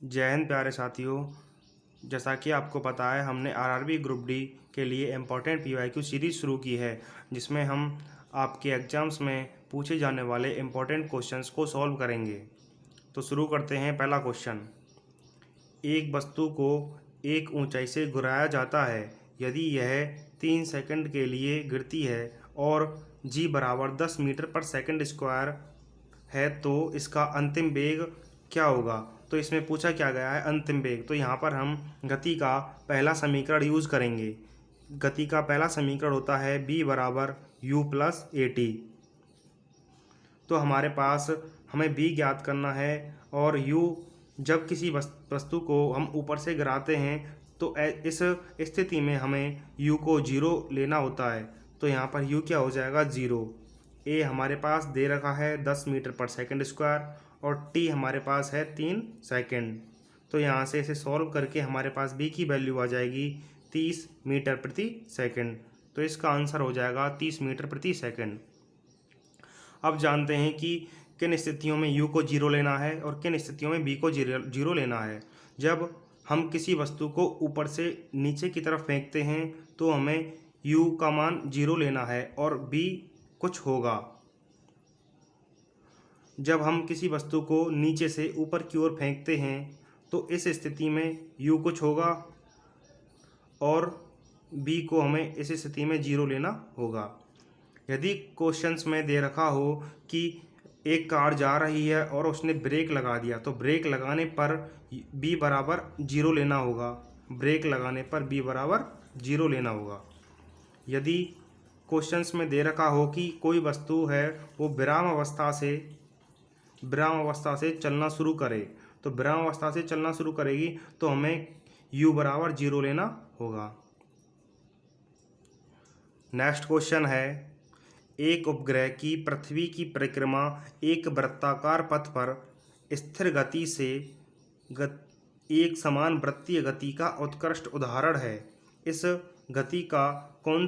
जय हिंद प्यारे साथियों। जैसा कि आपको पता है, हमने आरआरबी ग्रुप डी के लिए इम्पोर्टेंट पीवाईक्यू सीरीज़ शुरू की है, जिसमें हम आपके एग्ज़ाम्स में पूछे जाने वाले इम्पोर्टेंट क्वेश्चंस को सॉल्व करेंगे। तो शुरू करते हैं। पहला क्वेश्चन, एक वस्तु को एक ऊंचाई से गिराया जाता है यदि यह 3 सेकंड के लिए गिरती है और g बराबर 10 मीटर पर सेकंड स्क्वायर है, तो इसका अंतिम वेग क्या होगा। तो इसमें पूछा क्या गया है, अंतिम वेग। तो यहाँ पर हम गति का पहला समीकरण यूज़ करेंगे। गति का पहला समीकरण होता है b बराबर u प्लस ए टी। तो हमारे पास हमें b ज्ञात करना है और u, जब किसी वस्तु को हम ऊपर से गिराते हैं तो इस स्थिति में हमें u को 0 लेना होता है। तो यहाँ पर u क्या हो जाएगा, 0। a हमारे पास दे रखा है 10 मीटर पर सेकंड स्क्वायर और t हमारे पास है 3 सेकंड। तो यहाँ से इसे सॉल्व करके हमारे पास b की वैल्यू आ जाएगी 30 मीटर प्रति सेकंड। तो इसका आंसर हो जाएगा 30 मीटर प्रति सेकंड। अब जानते हैं कि किन स्थितियों में u को 0 लेना है और किन स्थितियों में b को 0 लेना है। जब हम किसी वस्तु को ऊपर से नीचे की तरफ फेंकते हैं तो हमें u का मान 0 लेना है और b कुछ होगा। जब हम किसी वस्तु को नीचे से ऊपर की ओर फेंकते हैं तो इस स्थिति में u कुछ होगा और b को हमें इस स्थिति में 0 लेना होगा। यदि क्वेश्चंस में दे रखा हो कि एक कार जा रही है और उसने ब्रेक लगा दिया, तो ब्रेक लगाने पर b बराबर 0 लेना होगा। ब्रेक लगाने पर b बराबर 0 लेना होगा। यदि क्वेश्चंस में दे रखा हो कि कोई वस्तु है वो विराम अवस्था से चलना शुरू करे, तो विराम अवस्था से चलना शुरू करेगी तो हमें u बराबर 0 लेना होगा। नेक्स्ट क्वेश्चन है, एक उपग्रह की पृथ्वी की परिक्रमा एक वृत्ताकार पथ पर स्थिर गति से एक समान वृत्तीय गति का उत्कृष्ट उदाहरण है। इस गति का कौन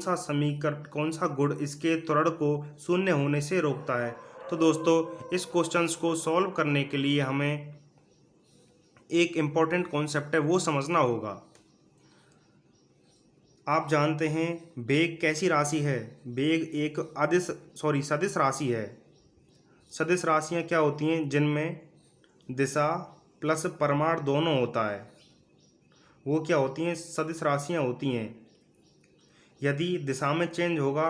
सा गुण इसके त्वरण को शून्य होने से रोकता है। तो दोस्तों, इस क्वेश्चंस को सॉल्व करने के लिए हमें एक इम्पॉर्टेंट कॉन्सेप्ट है वो समझना होगा। आप जानते हैं वेग कैसी राशि है। वेग एक सदिश राशि है। सदिश राशियाँ क्या होती हैं, जिनमें दिशा प्लस परिमाण दोनों होता है, वो क्या होती हैं, सदिश राशियाँ होती हैं। यदि दिशा में चेंज होगा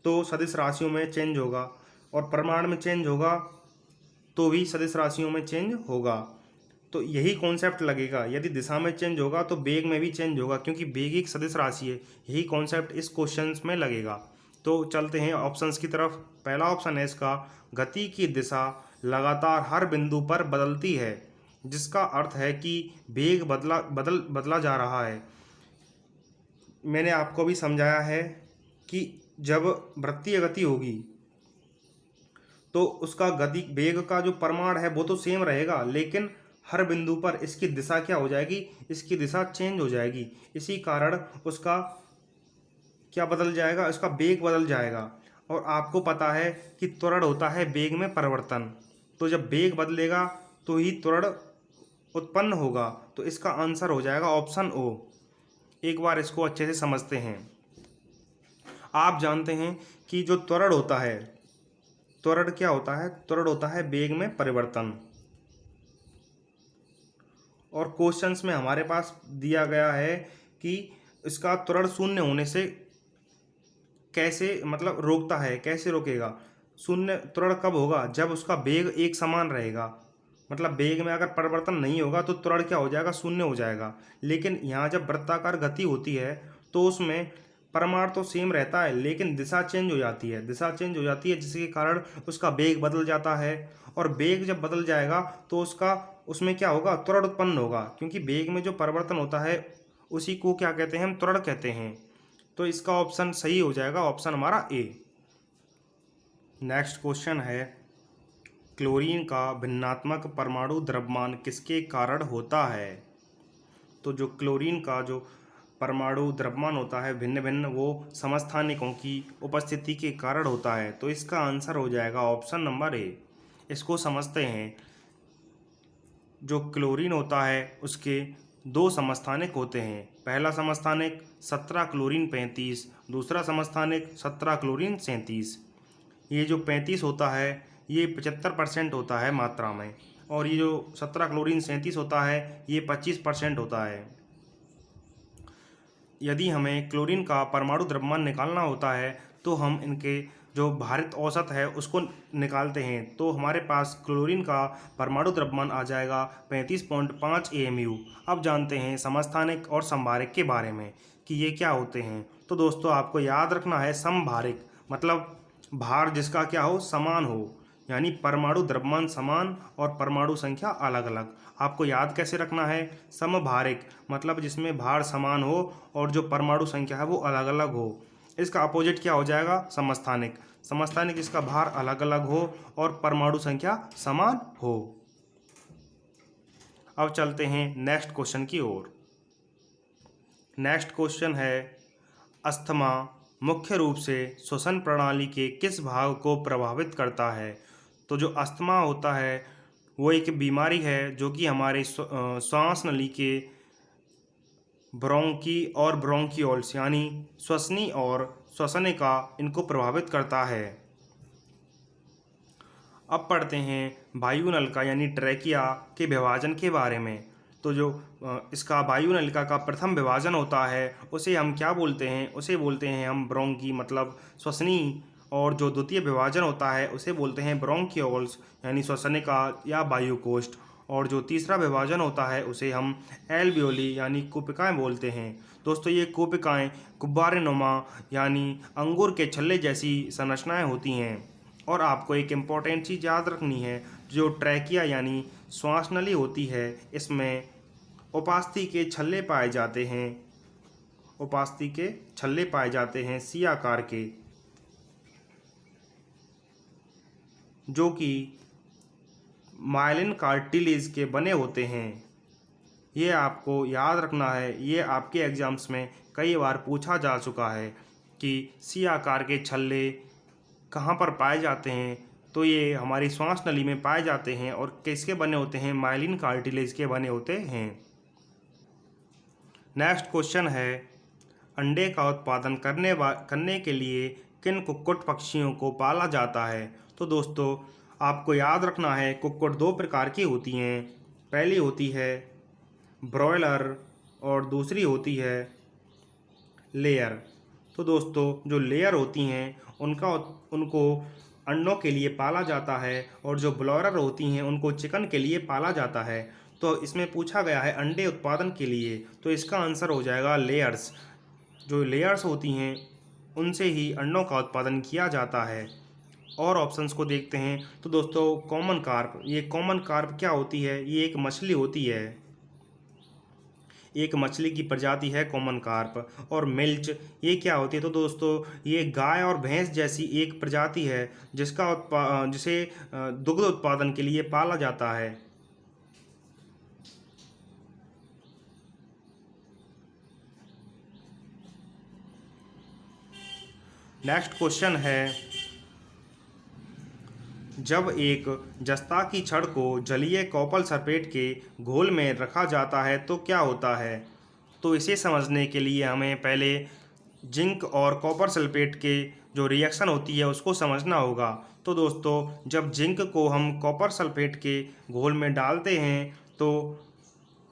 तो सदिश राशियों में चेंज होगा और परिमाण में चेंज होगा तो भी सदिश राशियों में चेंज होगा। तो यही कॉन्सेप्ट लगेगा, यदि दिशा में चेंज होगा तो वेग में भी चेंज होगा, क्योंकि वेग एक सदिश राशि है। यही कॉन्सेप्ट इस क्वेश्चन में लगेगा। तो चलते हैं ऑप्शंस की तरफ। पहला ऑप्शन है इसका, गति की दिशा लगातार हर बिंदु पर बदलती है, जिसका अर्थ है कि वेग बदला जा रहा है। मैंने आपको भी समझाया है कि जब वृत्तीय गति होगी तो उसका वेग का जो परिमाण है वो तो सेम रहेगा, लेकिन हर बिंदु पर इसकी दिशा क्या हो जाएगी, इसकी दिशा चेंज हो जाएगी। इसी कारण उसका क्या बदल जाएगा, इसका वेग बदल जाएगा। और आपको पता है कि त्वरण होता है वेग में परिवर्तन। तो जब वेग बदलेगा तो ही त्वरण उत्पन्न होगा। तो इसका आंसर हो जाएगा ऑप्शन ओ। एक बार इसको अच्छे से समझते हैं। आप जानते हैं कि जो त्वरण होता है, त्वरण क्या होता है, त्वरण होता है वेग में परिवर्तन। और क्वेश्चंस में हमारे पास दिया गया है कि इसका त्वरण शून्य होने से कैसे रोकता है, कैसे रोकेगा। शून्य त्वरण कब होगा, जब उसका वेग एक समान रहेगा। वेग में अगर परिवर्तन नहीं होगा तो त्वरण क्या हो जाएगा, शून्य हो जाएगा। लेकिन यहाँ जब वृत्ताकार गति होती है तो उसमें परिमाण तो सेम रहता है, लेकिन दिशा चेंज हो जाती है। जिसके कारण उसका वेग बदल जाता है। और वेग जब बदल जाएगा तो उसमें क्या होगा, त्वरण उत्पन्न होगा, क्योंकि वेग में जो परिवर्तन होता है उसी को क्या कहते हैं, हम त्वरण कहते हैं। तो इसका ऑप्शन सही हो जाएगा, ऑप्शन हमारा ए। नेक्स्ट क्वेश्चन है, क्लोरीन का भिन्नात्मक परमाणु द्रव्यमान किसके कारण होता है। तो जो क्लोरीन का जो परमाणु द्रव्यमान होता है भिन्न भिन्न, वो समस्थानिकों की उपस्थिति के कारण होता है। तो इसका आंसर हो जाएगा ऑप्शन नंबर ए। इसको समझते हैं। जो क्लोरीन होता है उसके दो समस्थानिक होते हैं। पहला समस्थानिक 17 क्लोरीन 35, दूसरा समस्थानिक 17 क्लोरीन 37। ये जो 35 होता है ये 75% होता है मात्रा में, और ये जो 17 क्लोरीन 37 होता है ये 25% होता है। यदि हमें क्लोरीन का परमाणु द्रव्यमान निकालना होता है तो हम इनके जो भारित औसत है उसको निकालते हैं, तो हमारे पास क्लोरीन का परमाणु द्रव्यमान आ जाएगा 35.5 AMU। अब जानते हैं समस्थानिक और समभारिक के बारे में कि ये क्या होते हैं। तो दोस्तों आपको याद रखना है समभारिक मतलब भार जिसका क्या हो, समान हो, यानी परमाणु द्रव्यमान समान और परमाणु संख्या अलग अलग। आपको याद कैसे रखना है, समभारिक मतलब जिसमें भार समान हो और जो परमाणु संख्या है वो अलग अलग हो। इसका अपोजिट क्या हो जाएगा, समस्थानिक। समस्थानिक जिसका भार अलग अलग हो और परमाणु संख्या समान हो। अब चलते हैं नेक्स्ट क्वेश्चन की ओर। नेक्स्ट क्वेश्चन है, अस्थमा मुख्य रूप से श्वसन प्रणाली के किस भाग को प्रभावित करता है। तो जो अस्थमा होता है वो एक बीमारी है जो कि हमारे श्वास नली के ब्रोंकी और ब्रोंकियोल्स यानी श्वसनी और श्वसनिका इनको प्रभावित करता है। अब पढ़ते हैं वायुनलिका यानी ट्रैकिया के विभाजन के बारे में। तो जो इसका वायुनलिका का प्रथम विभाजन होता है उसे हम क्या बोलते हैं, उसे बोलते हैं हम ब्रोंकी मतलब श्वसनी, और जो द्वितीय विभाजन होता है उसे बोलते हैं ब्रोंकियोल्स यानी श्वसनिका या वायुकोष्ठ, और जो तीसरा विभाजन होता है उसे हम एल्वियोली यानी कुपिकाएँ बोलते हैं। दोस्तों ये कुपिकाएँ गुब्बारे नुमा यानी अंगूर के छल्ले जैसी संरचनाएं होती हैं। और आपको एक इम्पॉर्टेंट चीज़ याद रखनी है, जो ट्रैकिया यानी श्वास नली होती है इसमें उपास्थि के छल्ले पाए जाते हैं, उपास्थि के छल्ले पाए जाते हैं सी आकार के, जो कि माइलिन कार्टिलेज के बने होते हैं। ये आपको याद रखना है, ये आपके एग्जाम्स में कई बार पूछा जा चुका है कि सी आकार के छल्ले कहाँ पर पाए जाते हैं। तो ये हमारी श्वास नली में पाए जाते हैं और किसके बने होते हैं, माइलिन कार्टिलेज के बने होते हैं। नेक्स्ट क्वेश्चन है, अंडे का उत्पादन करने के लिए किन कुक्कुट पक्षियों को पाला जाता है। तो दोस्तों आपको याद रखना है, कुक्कुट दो प्रकार की होती हैं। पहली होती है ब्रॉयलर और दूसरी होती है लेयर। तो दोस्तों जो लेयर होती हैं उनको अंडों के लिए पाला जाता है, और जो ब्रॉयलर होती हैं उनको चिकन के लिए पाला जाता है। तो इसमें पूछा गया है अंडे उत्पादन के लिए, तो इसका आंसर हो जाएगा लेयर्स। जो लेयर्स होती हैं उनसे ही अंडों का उत्पादन किया जाता है। और ऑप्शंस को देखते हैं तो दोस्तों कॉमन कार्प, ये कॉमन कार्प क्या होती है, ये एक मछली होती है, एक मछली की प्रजाति है कॉमन कार्प। और मिल्च ये क्या होती है, तो दोस्तों ये गाय और भैंस जैसी एक प्रजाति है जिसे दुग्ध उत्पादन के लिए पाला जाता है। नेक्स्ट क्वेश्चन है, जब एक जस्ता की छड़ को जलीय कॉपर सल्फेट के घोल में रखा जाता है तो क्या होता है। तो इसे समझने के लिए हमें पहले जिंक और कॉपर सल्फेट के जो रिएक्शन होती है उसको समझना होगा। तो दोस्तों जब जिंक को हम कॉपर सल्फेट के घोल में डालते हैं तो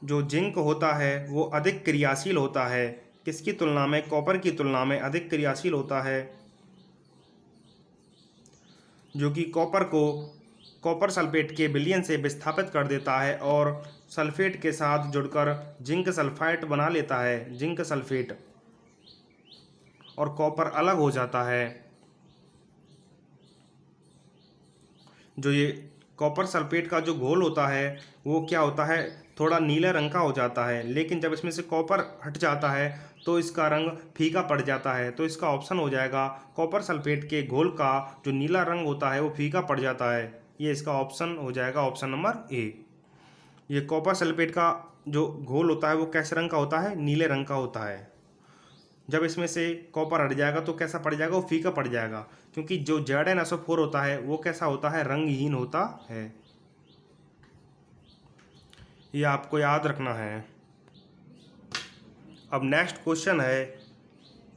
जो जिंक होता है वो अधिक क्रियाशील होता है, किसकी तुलना में, कॉपर की तुलना में अधिक क्रियाशील होता है, जो कि कॉपर को कॉपर सल्फेट के विलयन से विस्थापित कर देता है और सल्फेट के साथ जुड़कर जिंक सल्फाइड बना लेता है, जिंक सल्फेट, और कॉपर अलग हो जाता है। जो ये कॉपर सल्फेट का जो घोल होता है वो क्या होता है, थोड़ा नीले रंग का हो जाता है, लेकिन जब इसमें से कॉपर हट जाता है तो इसका रंग फीका पड़ जाता है। तो इसका ऑप्शन हो जाएगा कॉपर सल्फेट के घोल का जो नीला रंग होता है वो फीका पड़ जाता है। ये इसका ऑप्शन हो जाएगा ऑप्शन नंबर ए। ये कॉपर सल्फेट का जो घोल होता है वो कैसे रंग का होता है, नीले रंग का होता है। जब इसमें से कॉपर हट जाएगा तो कैसा पड़ जाएगा, वो फीका पड़ जाएगा, क्योंकि जो ZnSO4 होता है वो कैसा होता है, रंगहीन होता है। ये आपको याद रखना है। अब नेक्स्ट क्वेश्चन है,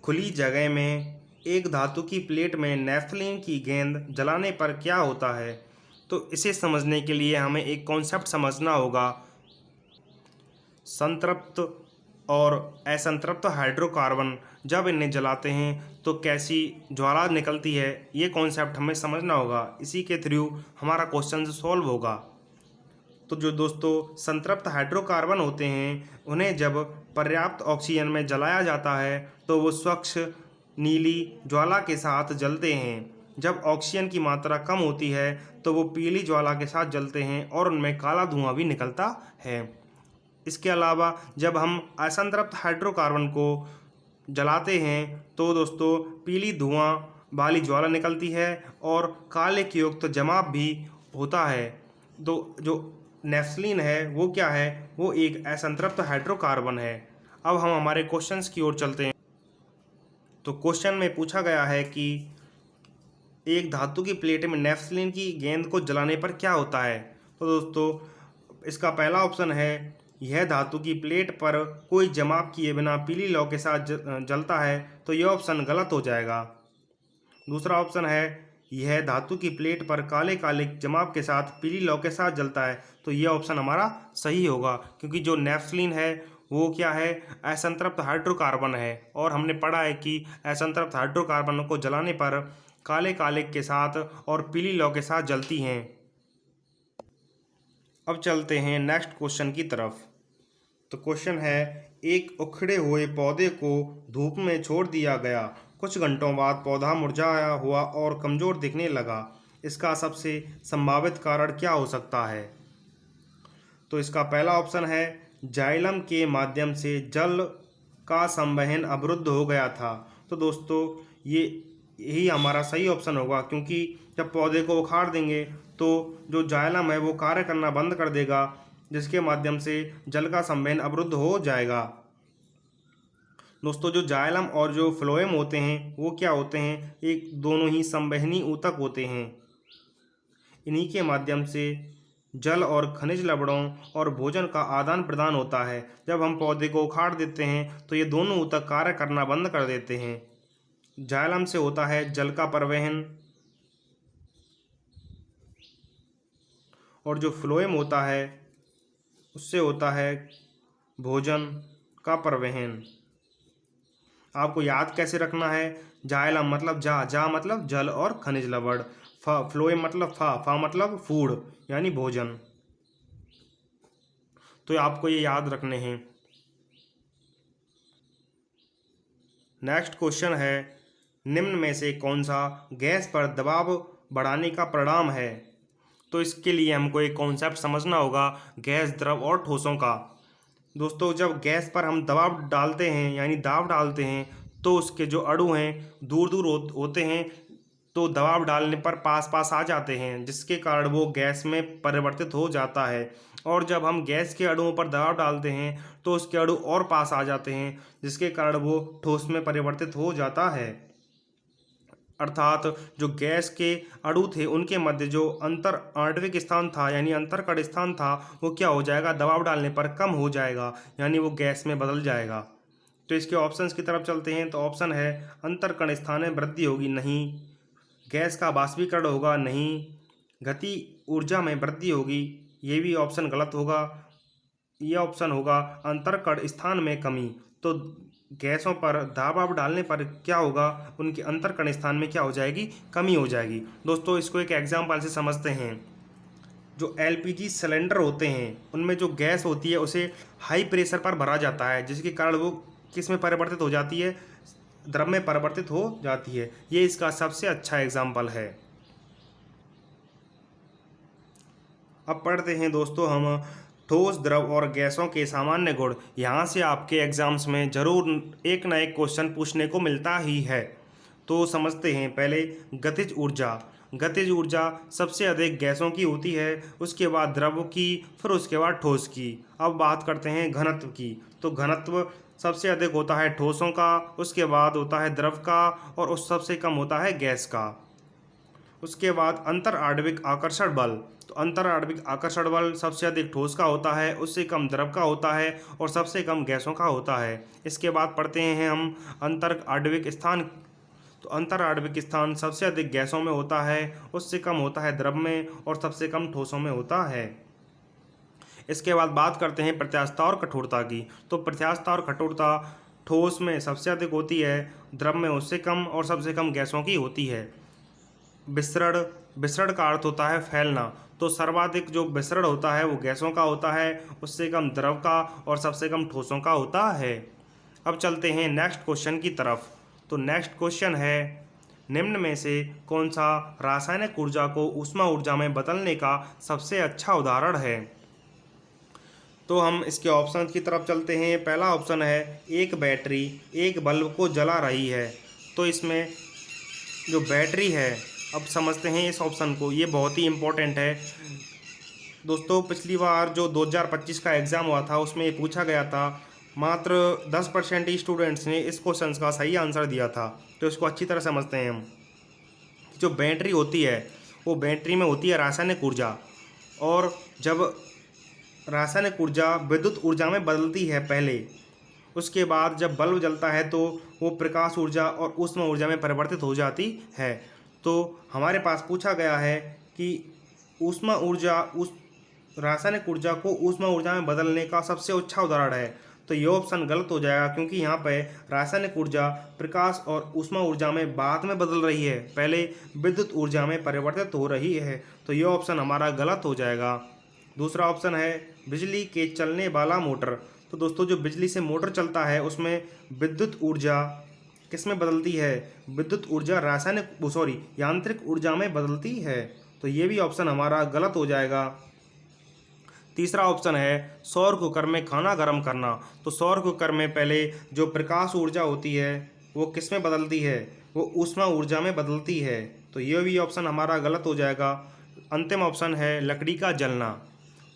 खुली जगह में एक धातु की प्लेट में नेफ्थलीन की गेंद जलाने पर क्या होता है? तो इसे समझने के लिए हमें एक कॉन्सेप्ट समझना होगा। संतृप्त और असंतृप्त हाइड्रोकार्बन जब इन्हें जलाते हैं तो कैसी ज्वाला निकलती है, ये कॉन्सेप्ट हमें समझना होगा। इसी के थ्रू हमारा क्वेश्चन सॉल्व होगा। तो जो दोस्तों संतृप्त हाइड्रोकार्बन होते हैं, उन्हें जब पर्याप्त ऑक्सीजन में जलाया जाता है तो वो स्वच्छ नीली ज्वाला के साथ जलते हैं। जब ऑक्सीजन की मात्रा कम होती है तो वो पीली ज्वाला के साथ जलते हैं और उनमें काला धुआं भी निकलता है। इसके अलावा जब हम असंतृप्त हाइड्रोकार्बन को जलाते हैं तो दोस्तों पीली धुआं वाली ज्वाला निकलती है और काले के युक्त जमाव भी होता है। तो जो नेफ्थलीन है वो क्या है? वो एक असंतृप्त हाइड्रोकार्बन है। अब हम हमारे क्वेश्चंस की ओर चलते हैं। तो क्वेश्चन में पूछा गया है कि एक धातु की प्लेट में नेफ्थलीन की गेंद को जलाने पर क्या होता है? तो दोस्तों इसका पहला ऑप्शन है, यह धातु की प्लेट पर कोई जमाव किए बिना पीली लौ के साथ जलता है, तो यह ऑप्शन गलत हो जाएगा। दूसरा ऑप्शन है, यह धातु की प्लेट पर काले काले जमाव के साथ पीली लौ के साथ जलता है, तो यह ऑप्शन हमारा सही होगा, क्योंकि जो नेफ्थलीन है वो क्या है? असंतृप्त हाइड्रोकार्बन है। और हमने पढ़ा है कि असंतृप्त हाइड्रोकार्बनों को जलाने पर काले काले के साथ और पीली लौ के साथ जलती हैं। अब चलते हैं नेक्स्ट क्वेश्चन की तरफ। तो क्वेश्चन है, एक उखड़े हुए पौधे को धूप में छोड़ दिया गया। कुछ घंटों बाद पौधा मुरझाया हुआ और कमज़ोर दिखने लगा। इसका सबसे संभावित कारण क्या हो सकता है? तो इसका पहला ऑप्शन है, जाइलम के माध्यम से जल का संवहन अवरुद्ध हो गया था। तो दोस्तों यही हमारा सही ऑप्शन होगा, क्योंकि जब पौधे को उखाड़ देंगे तो जो जाइलम है वो कार्य करना बंद कर देगा, जिसके माध्यम से जल का संवहन अवरुद्ध हो जाएगा। दोस्तों जो जाइलम और जो फ्लोएम होते हैं वो क्या होते हैं? एक दोनों ही संवहनी ऊतक होते हैं। इन्हीं के माध्यम से जल और खनिज लवणों और भोजन का आदान प्रदान होता है। जब हम पौधे को उखाड़ देते हैं तो ये दोनों ऊतक कार्य करना बंद कर देते हैं। जाइलम से होता है जल का परिवहन और जो फ्लोएम होता है उससे होता है भोजन का परिवहन। आपको याद कैसे रखना है? जाइलम मतलब जा मतलब जल और खनिज लवण, फ्लोएम मतलब फा मतलब फूड यानी भोजन। तो आपको ये याद रखने हैं। नेक्स्ट क्वेश्चन है, निम्न में से कौन सा गैस पर दबाव बढ़ाने का परिणाम है? तो इसके लिए हमको एक कॉन्सेप्ट समझना होगा, गैस, द्रव और ठोसों का। दोस्तों जब गैस पर हम दबाव डालते हैं यानी दाब डालते हैं तो उसके जो अणु हैं दूर दूर होते हैं, तो दबाव डालने पर पास पास आ जाते हैं, जिसके कारण वो गैस में परिवर्तित हो जाता है। और जब हम गैस के अणुओं पर दबाव डालते हैं तो उसके अणु और पास आ जाते हैं, जिसके कारण वो ठोस में परिवर्तित हो जाता है। अर्थात जो गैस के अणु थे उनके मध्य जो अंतर आणविक स्थान था यानी अंतरकण स्थान था, वो क्या हो जाएगा? दबाव डालने पर कम हो जाएगा, यानी वो गैस में बदल जाएगा। तो इसके ऑप्शंस की तरफ चलते हैं। तो ऑप्शन है, अंतरकण स्थान में वृद्धि होगी, नहीं। गैस का बाष्पीकरण होगा, नहीं। गति ऊर्जा में वृद्धि होगी, ये भी ऑप्शन गलत होगा। यह ऑप्शन होगा अंतरकण स्थान में कमी। तो गैसों पर दबाव डालने पर क्या होगा? उनके अंतरकण स्थान में क्या हो जाएगी? कमी हो जाएगी। दोस्तों इसको एक एग्जाम्पल से समझते हैं। जो एलपीजी सिलेंडर होते हैं उनमें जो गैस होती है उसे हाई प्रेशर पर भरा जाता है, जिसके कारण वो किस में परिवर्तित हो जाती है? द्रव में परिवर्तित हो जाती है। ये इसका सबसे अच्छा एग्जाम्पल है। अब पढ़ते हैं दोस्तों हम ठोस, द्रव और गैसों के सामान्य गुण। यहाँ से आपके एग्जाम्स में ज़रूर एक ना एक क्वेश्चन पूछने को मिलता ही है। तो समझते हैं पहले गतिज ऊर्जा। गतिज ऊर्जा सबसे अधिक गैसों की होती है, उसके बाद द्रव की, फिर उसके बाद ठोस की। अब बात करते हैं घनत्व की। तो घनत्व सबसे अधिक होता है ठोसों का, उसके बाद होता है द्रव का और उस सबसे कम होता है गैस का। उसके बाद अंतर आणविक आकर्षण बल। तो अंतर आणविक आकर्षण बल सबसे अधिक ठोस का होता है, उससे कम द्रव का होता है और सबसे कम गैसों का होता है। इसके बाद पढ़ते हैं हम अंतर आणविक स्थान। तो अंतर आणविक स्थान सबसे अधिक गैसों में होता है, उससे कम होता है द्रव में और सबसे कम ठोसों में होता है। इसके बाद बात करते हैं प्रत्यास्थता और कठोरता की। तो प्रत्यास्थता और कठोरता ठोस में सबसे अधिक होती है, द्रव में उससे कम और सबसे कम गैसों की होती है। विसरण, विसरण का अर्थ होता है फैलना। तो सर्वाधिक जो विसरण होता है वो गैसों का होता है, उससे कम द्रव का और सबसे कम ठोसों का होता है। अब चलते हैं नेक्स्ट क्वेश्चन की तरफ। तो नेक्स्ट क्वेश्चन है, निम्न में से कौन सा रासायनिक ऊर्जा को ऊष्मा ऊर्जा में बदलने का सबसे अच्छा उदाहरण है। तो हम इसके ऑप्शन की तरफ चलते हैं। पहला ऑप्शन है, एक बैटरी एक बल्ब को जला रही है। तो इसमें जो बैटरी है, अब समझते हैं इस ऑप्शन को, ये बहुत ही इम्पोर्टेंट है दोस्तों। पिछली बार जो 2025 का एग्ज़ाम हुआ था उसमें ये पूछा गया था, मात्र 10% ही स्टूडेंट्स ने इस क्वेश्चन का सही आंसर दिया था। तो इसको अच्छी तरह समझते हैं हम। जो बैटरी होती है वो बैटरी में होती है रासायनिक ऊर्जा, और जब रासायनिक ऊर्जा विद्युत ऊर्जा में बदलती है पहले, उसके बाद जब बल्ब जलता है तो वो प्रकाश ऊर्जा और ऊष्मा ऊर्जा में परिवर्तित हो जाती है। तो हमारे पास पूछा गया है कि ऊष्मा ऊर्जा उस रासायनिक ऊर्जा को ऊष्मा ऊर्जा में बदलने का सबसे अच्छा उदाहरण है। तो ये ऑप्शन गलत हो जाएगा, क्योंकि यहाँ पे रासायनिक ऊर्जा प्रकाश और ऊष्मा ऊर्जा में बाद में बदल रही है, पहले विद्युत ऊर्जा में परिवर्तित हो रही है। तो ये ऑप्शन हमारा गलत हो जाएगा। दूसरा ऑप्शन है, बिजली के चलने वाला मोटर। तो दोस्तों जो बिजली से मोटर चलता है उसमें विद्युत ऊर्जा किस में बदलती है, विद्युत ऊर्जा यांत्रिक ऊर्जा में बदलती है। तो ये भी ऑप्शन हमारा गलत हो जाएगा। तीसरा ऑप्शन है, सौर कुकर में खाना गर्म करना। तो सौर कुकर में पहले जो प्रकाश ऊर्जा होती है वो किस में बदलती है, वो ऊष्मा ऊर्जा में बदलती है। तो ये भी ऑप्शन हमारा गलत हो जाएगा। अंतिम ऑप्शन है, लकड़ी का जलना।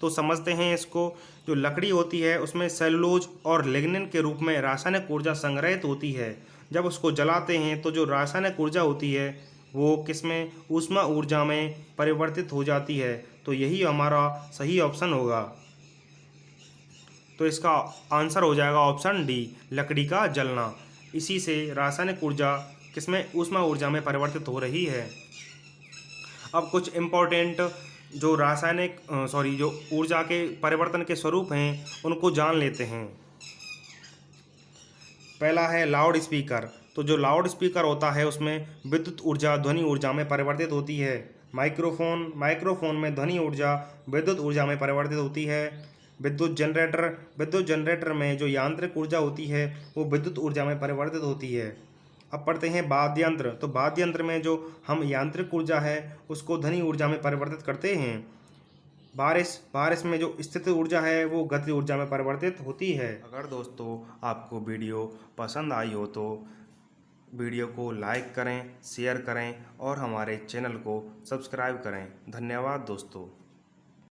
तो समझते हैं इसको। जो लकड़ी होती है उसमें सेलुलोज और लिग्निन के रूप में रासायनिक ऊर्जा संग्रहित होती है। जब उसको जलाते हैं तो जो रासायनिक ऊर्जा होती है वो किसमें, ऊष्मा ऊर्जा में परिवर्तित हो जाती है। तो यही हमारा सही ऑप्शन होगा। तो इसका आंसर हो जाएगा ऑप्शन डी, लकड़ी का जलना। इसी से रासायनिक ऊर्जा किसमें, ऊष्मा ऊर्जा में परिवर्तित हो रही है। अब कुछ इम्पोर्टेंट जो जो ऊर्जा के परिवर्तन के स्वरूप हैं उनको जान लेते हैं। पहला है लाउड स्पीकर। तो जो लाउड स्पीकर होता है उसमें विद्युत ऊर्जा ध्वनि ऊर्जा में परिवर्तित होती है। माइक्रोफोन में ध्वनि ऊर्जा विद्युत ऊर्जा में परिवर्तित होती है। विद्युत जनरेटर में जो यांत्रिक ऊर्जा होती है वो विद्युत ऊर्जा में परिवर्तित होती है। अब पढ़ते हैं वाद्य यंत्र। तो वाद्य यंत्र में जो हम यांत्रिक ऊर्जा है उसको ध्वनि ऊर्जा में परिवर्तित करते हैं। बारिश में जो स्थितिज ऊर्जा है वो गति ऊर्जा में परिवर्तित होती है। अगर दोस्तों आपको वीडियो पसंद आई हो तो वीडियो को लाइक करें, शेयर करें और हमारे चैनल को सब्सक्राइब करें। धन्यवाद दोस्तों।